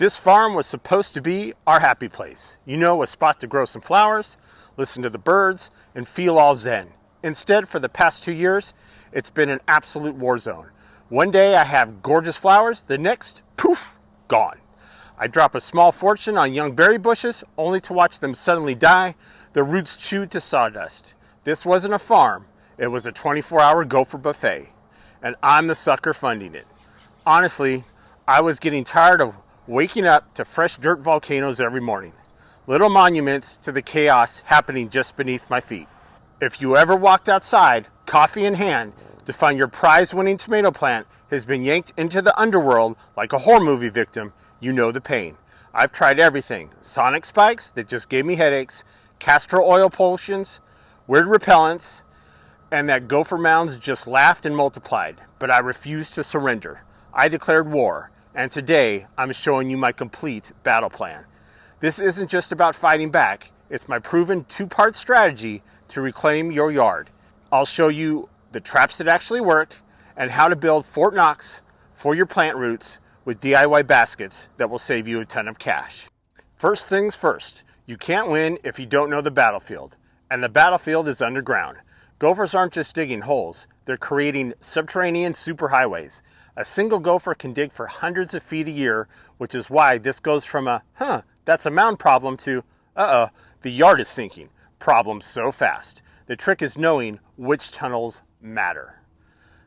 This farm was supposed to be our happy place. You know, a spot to grow some flowers, listen to the birds, and feel all zen. Instead, for the past 2 years, it's been an absolute war zone. One day I have gorgeous flowers, the next, poof, gone. I drop a small fortune on young berry bushes, only to watch them suddenly die, their roots chewed to sawdust. This wasn't a farm, it was a 24-hour gopher buffet, and I'm the sucker funding it. Honestly, I was getting tired of waking up to fresh dirt volcanoes every morning, little monuments to the chaos happening just beneath my feet. If you ever walked outside, coffee in hand, to find your prize-winning tomato plant has been yanked into the underworld like a horror movie victim, you know the pain. I've tried everything. Sonic spikes that just gave me headaches, castor oil potions, weird repellents, and that gopher mounds just laughed and multiplied. But I refused to surrender. I declared war. And today, I'm showing you my complete battle plan. This isn't just about fighting back. It's my proven 2-part strategy to reclaim your yard. I'll show you the traps that actually work and how to build Fort Knox for your plant roots with DIY baskets that will save you a ton of cash. First things first, you can't win if you don't know the battlefield. And the battlefield is underground. Gophers aren't just digging holes. They're creating subterranean superhighways. A single gopher can dig for hundreds of feet a year, which is why this goes from a, that's a mound problem to, the yard is sinking problem so fast. The trick is knowing which tunnels matter.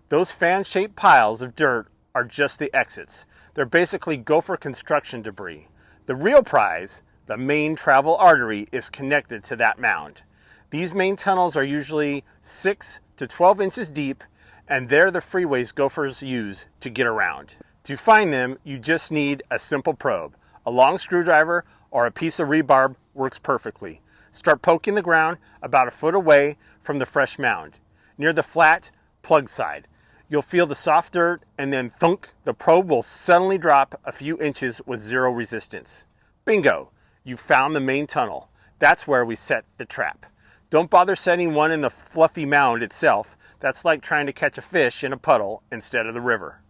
Those fan-shaped piles of dirt are just the exits. They're basically gopher construction debris. The real prize, the main travel artery, is connected to that mound. These main tunnels are usually 6 to 12 inches deep, and they're the freeways gophers use to get around. To find them, you just need a simple probe. A long screwdriver or a piece of rebarb works perfectly. Start poking the ground about a foot away from the fresh mound, near the flat plug side. You'll feel the soft dirt, and then thunk, the probe will suddenly drop a few inches with zero resistance. Bingo! You found the main tunnel. That's where we set the trap. Don't bother setting one in the fluffy mound itself. That's like trying to catch a fish in a puddle instead of the river.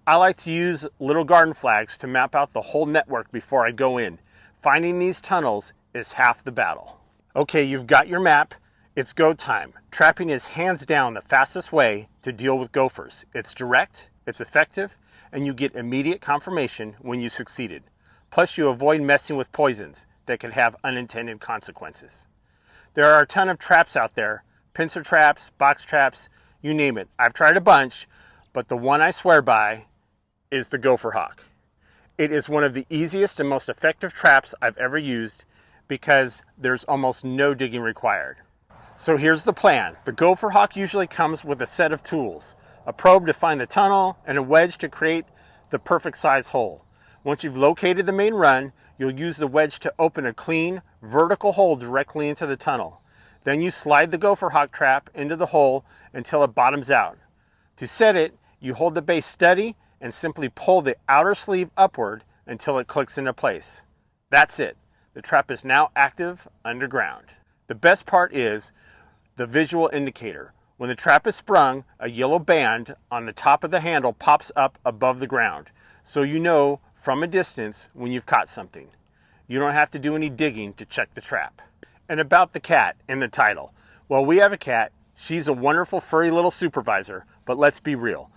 I like to use little garden flags to map out the whole network before I go in. Finding these tunnels is half the battle. Okay, you've got your map. It's go time. Trapping is hands down the fastest way to deal with gophers. It's direct, it's effective, and you get immediate confirmation when you succeeded. Plus, you avoid messing with poisons that can have unintended consequences. There are a ton of traps out there. Pincer traps, box traps, you name it. I've tried a bunch, but the one I swear by is the gopher hawk. It is one of the easiest and most effective traps I've ever used because there's almost no digging required. So here's the plan. The gopher hawk usually comes with a set of tools, a probe to find the tunnel, and a wedge to create the perfect size hole. Once you've located the main run, you'll use the wedge to open a clean, vertical hole directly into the tunnel. Then you slide the gopher hawk trap into the hole until it bottoms out. To set it, you hold the base steady and simply pull the outer sleeve upward until it clicks into place. That's it. The trap is now active underground. The best part is the visual indicator. When the trap is sprung, a yellow band on the top of the handle pops up above the ground, so you know from a distance when you've caught something. You don't have to do any digging to check the trap. And about the cat in the title. Well, we have a cat. She's a wonderful furry little supervisor, but let's be real.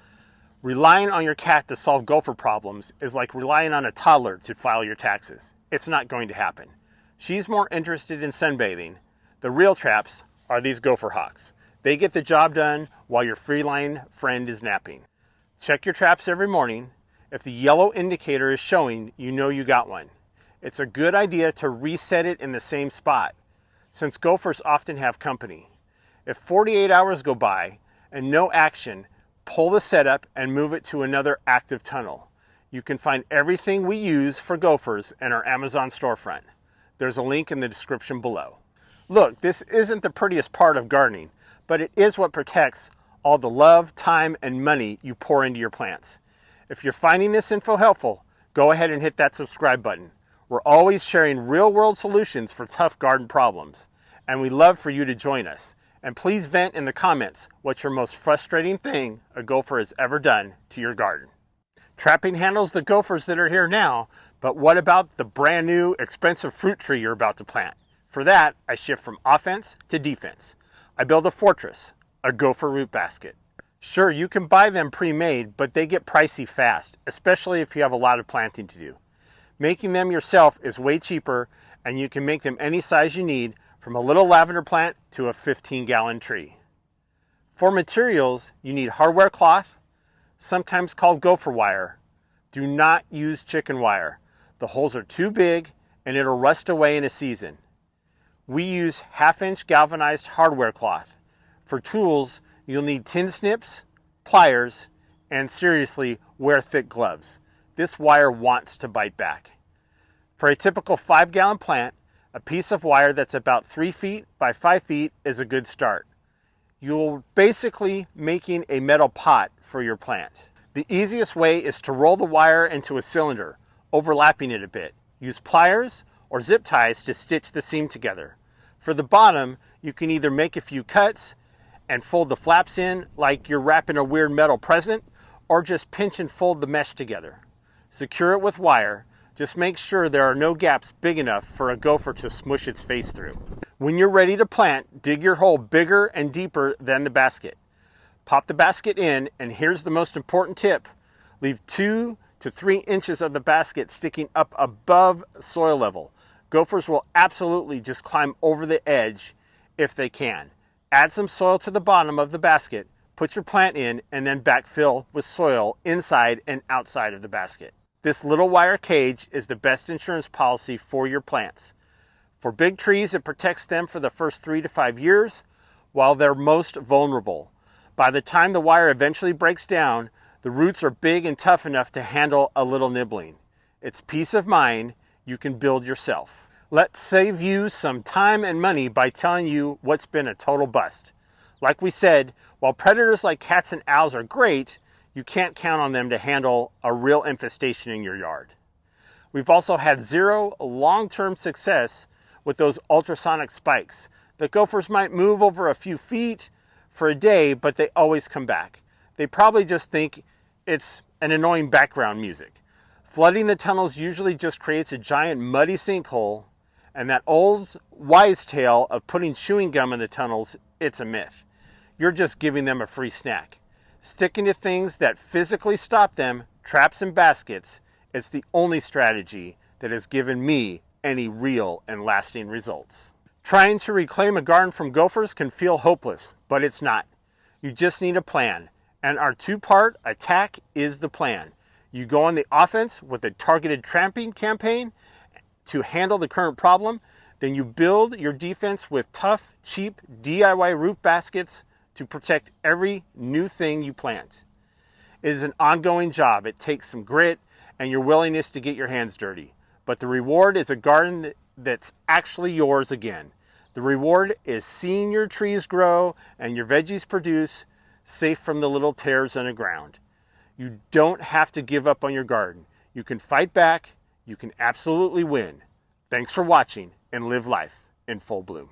Relying on your cat to solve gopher problems is like relying on a toddler to file your taxes. It's not going to happen. She's more interested in sunbathing. The real traps are these gopher hawks. They get the job done while your feline friend is napping. Check your traps every morning. If the yellow indicator is showing, you know you got one. It's a good idea to reset it in the same spot, since gophers often have company. If 48 hours go by and no action, pull the setup and move it to another active tunnel. You can find everything we use for gophers in our Amazon storefront. There's a link in the description below. Look, this isn't the prettiest part of gardening, but it is what protects all the love, time, and money you pour into your plants. If you're finding this info helpful, go ahead and hit that subscribe button. We're always sharing real-world solutions for tough garden problems, and we'd love for you to join us. And please vent in the comments what's your most frustrating thing a gopher has ever done to your garden. Trapping handles the gophers that are here now, But what about the brand new expensive fruit tree you're about to plant? For that, I shift from offense to defense. I build a fortress, a gopher root basket. Sure, you can buy them pre-made, but they get pricey fast, especially if you have a lot of planting to do. Making them yourself is way cheaper, and you can make them any size you need, from a little lavender plant to a 15-gallon tree. For materials, you need hardware cloth, sometimes called gopher wire. Do not use chicken wire. The holes are too big and it'll rust away in a season. We use 1/2-inch galvanized hardware cloth. For tools, you'll need tin snips, pliers, and seriously, wear thick gloves. This wire wants to bite back. For a typical 5-gallon plant, a piece of wire that's about 3 feet by 5 feet is a good start. You're basically making a metal pot for your plant. The easiest way is to roll the wire into a cylinder, overlapping it a bit. Use pliers or zip ties to stitch the seam together. For the bottom, you can either make a few cuts and fold the flaps in like you're wrapping a weird metal present, or just pinch and fold the mesh together. Secure it with wire. Just make sure there are no gaps big enough for a gopher to smush its face through. When you're ready to plant, dig your hole bigger and deeper than the basket. Pop the basket in, and here's the most important tip. Leave 2 to 3 inches of the basket sticking up above soil level. Gophers will absolutely just climb over the edge if they can. Add some soil to the bottom of the basket, put your plant in, and then backfill with soil inside and outside of the basket. This little wire cage is the best insurance policy for your plants. For big trees, it protects them for the first 3 to 5 years while they're most vulnerable. By the time the wire eventually breaks down, the roots are big and tough enough to handle a little nibbling. It's peace of mind you can build yourself. Let's save you some time and money by telling you what's been a total bust. Like we said, while predators like cats and owls are great, you can't count on them to handle a real infestation in your yard. We've also had 0 long-term success with those ultrasonic spikes. The gophers might move over a few feet for a day, but they always come back. They probably just think it's an annoying background music. Flooding the tunnels usually just creates a giant muddy sinkhole, and that old wise tale of putting chewing gum in the tunnels, it's a myth. You're just giving them a free snack. Sticking to things that physically stop them, traps and baskets, it's the only strategy that has given me any real and lasting results. Trying to reclaim a garden from gophers can feel hopeless, but it's not. You just need a plan, and our 2-part attack is the plan. You go on the offense with a targeted trapping campaign to handle the current problem, then you build your defense with tough, cheap DIY root baskets to protect every new thing you plant. It is an ongoing job. It takes some grit and your willingness to get your hands dirty. But the reward is a garden that's actually yours again. The reward is seeing your trees grow and your veggies produce, safe from the little tears in the ground. You don't have to give up on your garden. You can fight back. You can absolutely win. Thanks for watching, and live life in full bloom.